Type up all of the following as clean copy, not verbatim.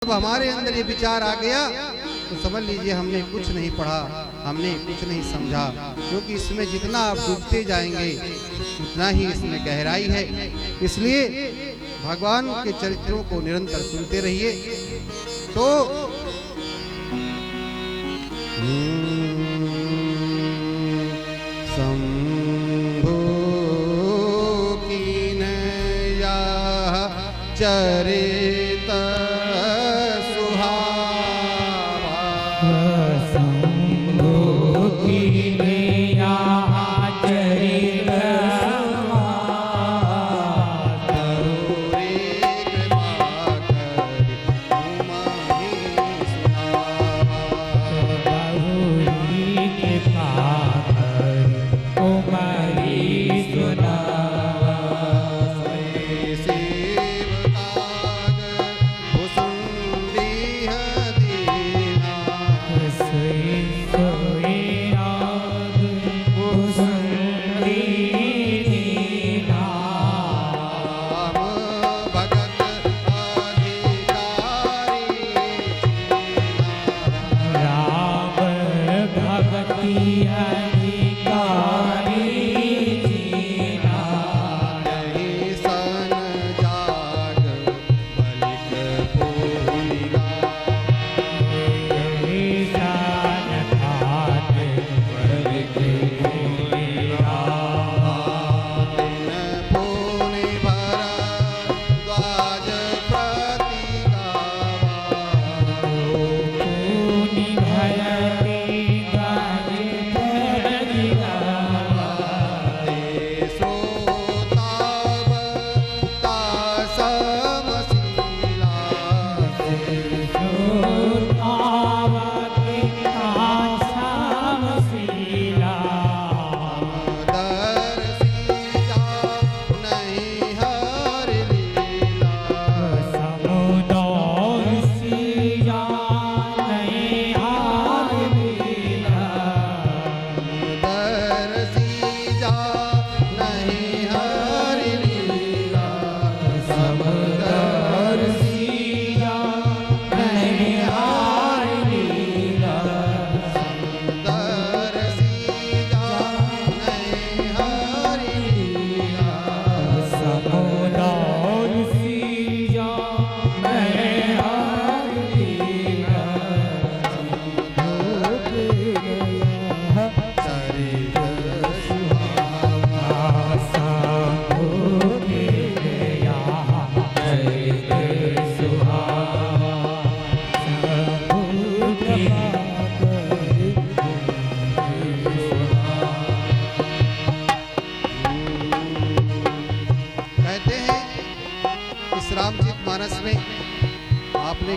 जब हमारे अंदर ये विचार आ गया तो समझ लीजिए हमने कुछ नहीं पढ़ा, हमने कुछ नहीं समझा, क्योंकि इसमें जितना आप डूबते जाएंगे उतना ही इसमें गहराई है। इसलिए भगवान के चरित्रों को निरंतर सुनते रहिए। तो शंभु कीन या चरित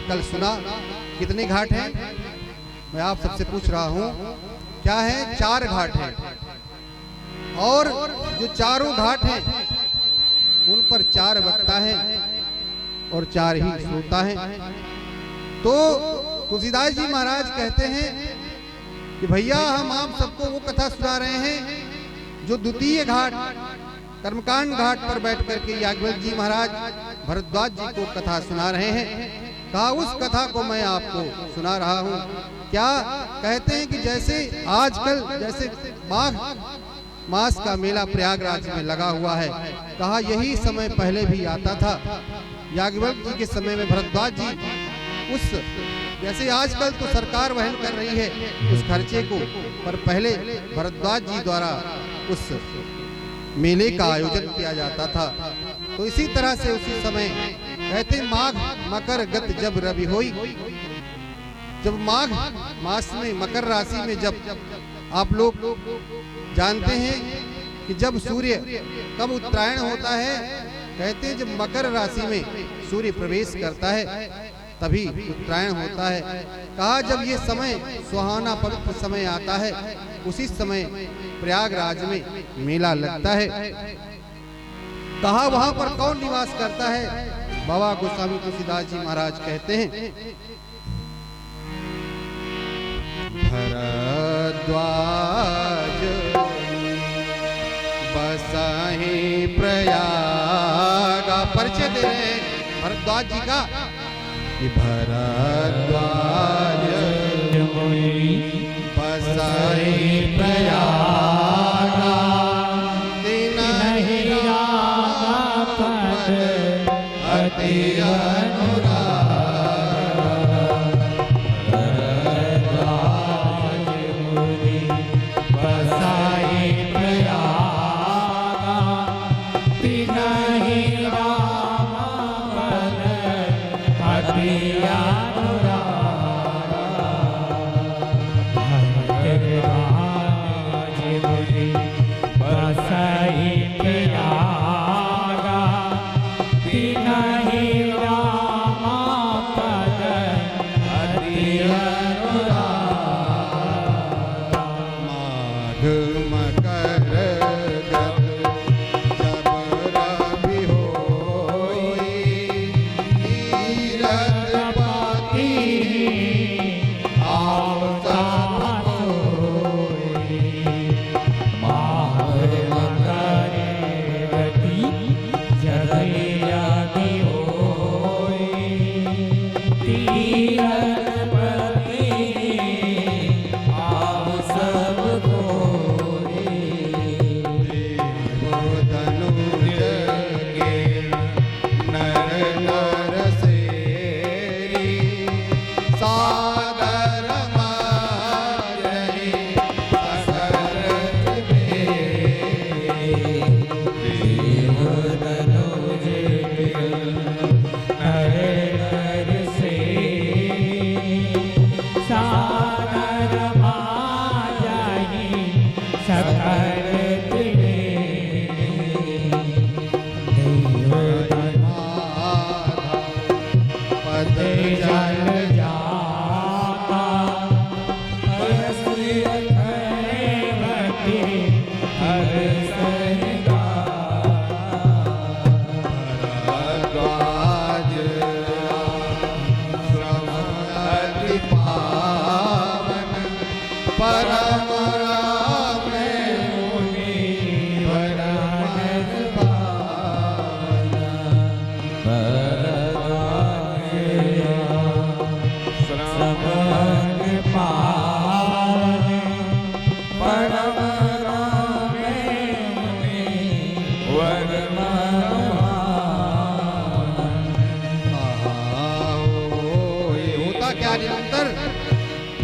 कल सुना कितने घाट हैं? मैं आप सबसे पूछ रहा हूं, क्या है? 4 घाट हैं। और जो चारों घाट हैं उन पर 4 वक्ता हैं और 4 ही श्रोता हैं। तो तुलसीदास जी महाराज कहते हैं कि भैया हम आप सबको वो कथा सुना रहे हैं जो द्वितीय घाट कर्मकांड घाट पर बैठ करके याज्ञवल्क्य जी महाराज भरद्वाज जी को कथा सुना रहे हैं। कहा उस कथा को मैं आपको सुना रहा हूँ। क्या कहते हैं कि जैसे आजकल जैसे माघ मास का मेला प्रयागराज में लगा हुआ है, कहा यही समय पहले भी आता था। याज्ञवल्क्य जी के समय में भरद्वाज जी उस जैसे आजकल तो सरकार वहन कर रही है उस खर्चे को, पर पहले भरद्वाज जी द्वारा उस मेले का आयोजन किया जाता था। तो इसी तरह से उसी समय कहते माघ मकर गत जब रवि होई, जब माघ मास में मकर राशि में जब आप लोग जानते हैं कि जब सूर्य कब उत्तरायण होता है, कहते हैं जब मकर राशि में सूर्य प्रवेश करता है तभी उत्तरायण होता है। कहा जब ये समय सुहाना पवित्र समय आता है उसी समय प्रयागराज में मेला लगता है। कहा वहां पर कौन निवास करता है? बाबा गोस्वामी तुलसीदास जी महाराज कहते हैं भरद्वाज बसाही प्रयाग। परिचय दे रहे हैं भरद्वाज जी का कि भरद्वाज भरद्वाज मुनि बसई प्रयाग तिनहि राम पद अति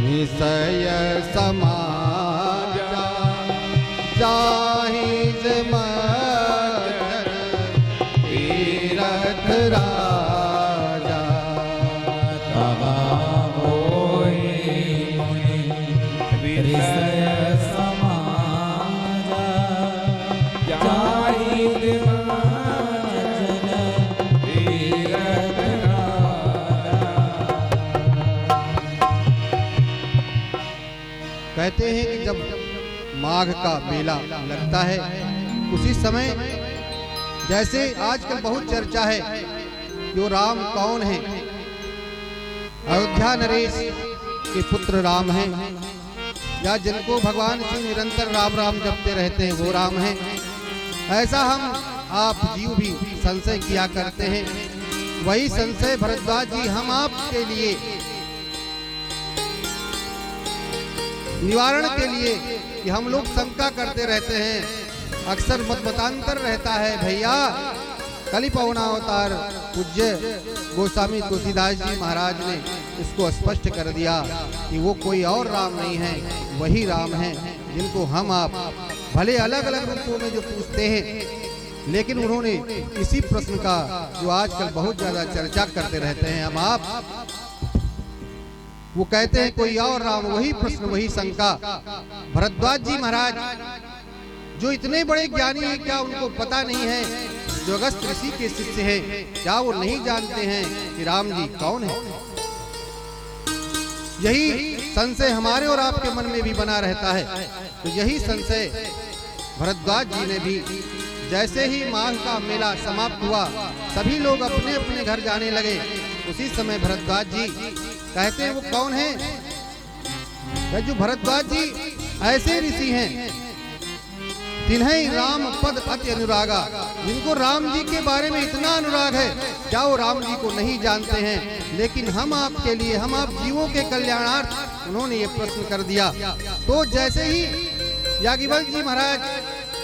निसय समाजा जाहिज मजर तीरथ राजा तवा होई मुनि निसय समाजा जाहिज मजर तीरथ कहते हैं कि जब माघ का मेला लगता है उसी समय जैसे आजकल बहुत चर्चा है कि वो राम कौन है, अयोध्या नरेश के पुत्र राम हैं या जिनको भगवान श्री निरंतर राम राम जपते रहते हैं वो राम हैं। ऐसा हम आप जीव भी संशय किया करते हैं। वही संशय भरद्वाज जी हम आपके लिए निवारण के लिए कि हम लोग शंका करते रहते हैं, अक्सर मतमतांतर रहता है। भैया कली पवना अवतार पूज्य गोस्वामी तुलसीदास जी महाराज ने इसको स्पष्ट कर दिया कि वो कोई और राम नहीं है, वही राम है जिनको हम आप भले अलग अलग रूपों में जो पूछते हैं, लेकिन उन्होंने इसी प्रश्न का जो आजकल बहुत ज्यादा चर्चा करते रहते हैं हम आप, वो कहते हैं कोई और राम, वही प्रश्न वही शंका। भरद्वाज जी महाराज जो इतने बड़े ज्ञानी हैं, क्या उनको पता नहीं है? जो अगस्त ऋषि के शिष्य हैं, क्या वो नहीं जानते हैं कि राम जी कौन है? यही संशय हमारे और आपके मन में भी बना रहता है। तो यही संशय भरद्वाज जी ने भी, जैसे ही माघ का मेला समाप्त हुआ, सभी लोग अपने अपने घर जाने लगे। उसी समय भरद्वाज जी कहते हैं वो कौन है? जो भरद्वाज जी ऐसे ऋषि हैं, तिन्हें राम पद अति अनुरागा, जिनको राम जी के बारे में इतना अनुराग है, क्या वो राम जी को नहीं जानते हैं? लेकिन हम आपके लिए, हम आप जीवों के कल्याणार्थ उन्होंने ये प्रश्न कर दिया। तो जैसे ही याज्ञवल्क्य जी महाराज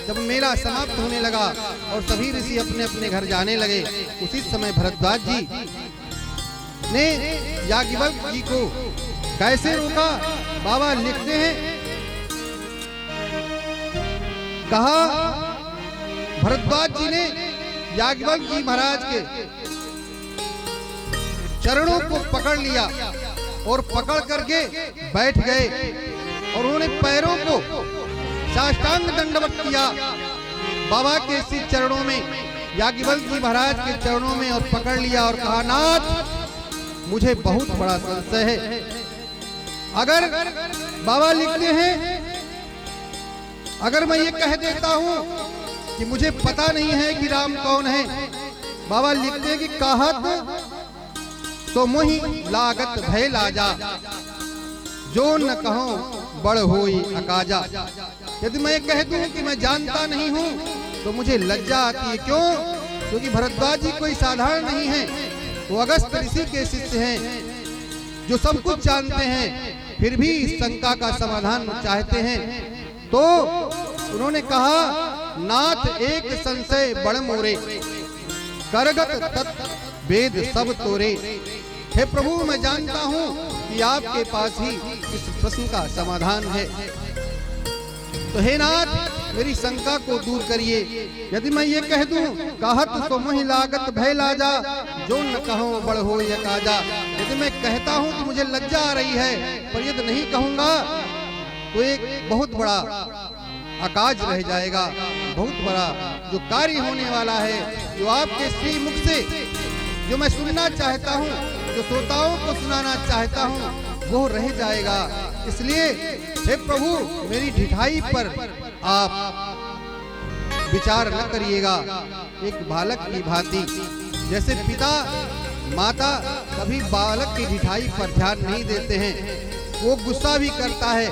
जब मेला समाप्त होने लगा और सभी ऋषि अपने अपने घर जाने लगे, उसी समय भरद्वाज जी ने याज्ञवल्क्य जी को कैसे रोका? बाबा लिखते हैं, कहा भरद्वाज जी ने याज्ञवल्क्य जी महाराज के चरणों को पकड़ लिया और पकड़ करके बैठ गए और उन्होंने पैरों को साष्टांग दंडवत किया बाबा के इसी चरणों में, याज्ञवल्क्य जी महाराज के चरणों में, और पकड़ लिया और कहा, नाथ मुझे बहुत बड़ा संशय है। अगर बाबा लिखते हैं, अगर मैं ये कह देता हूं कि मुझे पता नहीं है कि राम कौन है, बाबा लिखते हैं कि कहत तो मोहि लागत भय लाजा, जो न कहो बड़ होई अकाजा। यदि मैं कह दूं कि मैं जानता नहीं हूं तो मुझे लज्जा आती है। क्यों? क्योंकि भरद्वाज जी कोई साधारण नहीं है, वो अगस्त ऋषि के शिष्य हैं जो सब कुछ जानते हैं, फिर भी इस शंका का समाधान चाहते हैं। तो उन्होंने कहा, नाथ एक संशय बड़ मोरे, करगत तत् वेद सब तोरे। हे प्रभु, मैं जानता हूं कि आपके पास ही इस प्रश्न का समाधान है, तो हे नाथ मेरी शंका को दूर करिए। यदि मैं ये कह दूं, कहत तो मोहि लागत भय लाजा, जो न कहो बड़ हो या काजा। यदि मैं कहता हूं कि मुझे लज्जा आ रही है, पर यदि नहीं कहूंगा तो एक बहुत बड़ा अकाज रह जाएगा, बहुत बड़ा जो कार्य होने वाला है, जो आपके श्री मुख से जो मैं सुनना चाहता हूँ, जो श्रोताओं को सुनाना चाहता हूँ, वो रह जाएगा। इसलिए हे प्रभु, मेरी ढिठाई पर आप विचार न करिएगा। एक बालक की भांति, जैसे पिता माता कभी बालक की ढिठाई पर ध्यान नहीं देते हैं, वो गुस्सा भी करता है,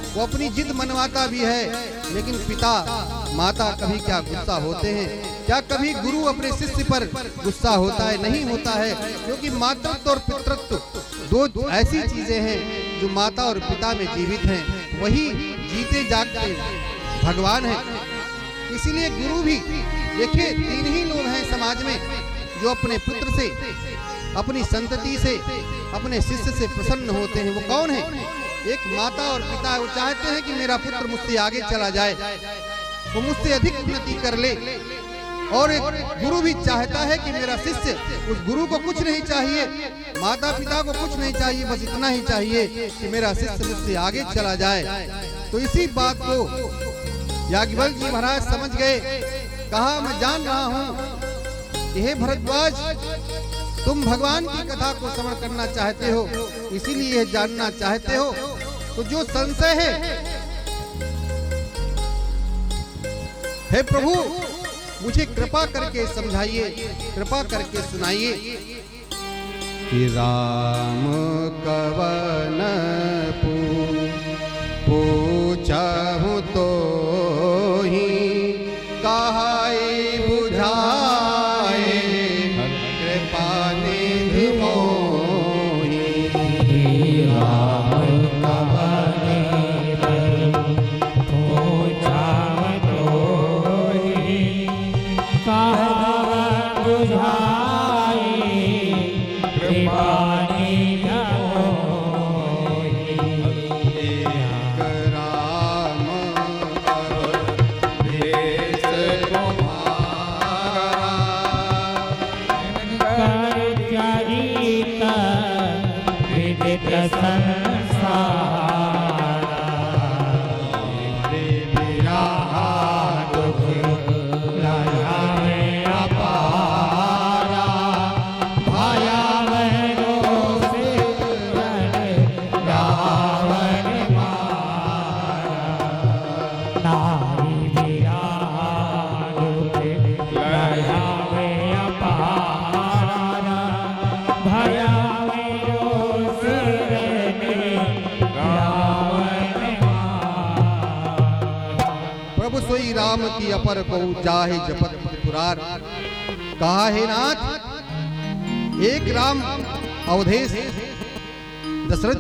वो अपनी जिद मनवाता भी है, लेकिन पिता माता कभी क्या गुस्सा होते हैं? क्या कभी गुरु अपने शिष्य पर गुस्सा होता है? नहीं होता है, क्योंकि मातृत्व और पितृत्व दो ऐसी चीजें हैं जो माता और पिता में जीवित हैं, वही जीते जागते भगवान है। इसीलिए गुरु भी, देखिए, तीन ही लोग हैं समाज में जो अपने पुत्र से, अपनी संतति से, अपने शिष्य से प्रसन्न होते हैं। वो कौन है? एक माता और पिता। वो चाहते हैं कि मेरा पुत्र मुझसे आगे चला जाए, वो मुझसे अधिक उन्नति कर ले। और एक गुरु भी चाहता है कि मेरा शिष्य, उस गुरु को कुछ नहीं चाहिए, माता पिता को कुछ नहीं चाहिए, बस इतना ही चाहिए कि मेरा शिष्य मुझसे आगे चला जाए। तो इसी बात को याज्ञवल्क्य जी महाराज समझ गए। कहा, मैं जान रहा हूँ कि हे भरद्वाज, तुम भगवान की कथा को श्रवण करना चाहते हो, इसीलिए जानना चाहते हो। तो जो संशय है, हे प्रभु, मुझे कृपा करके समझाइए, कृपा करके सुनाइए कि राम कवन पूछहु तो ही कहाई बुझाए, कृपा निधि मोहि। राम भया मेरो सिर ने राम की अपर को जाहे जपत पुरार। कहा है नाथ, एक राम अवधेश दशरथ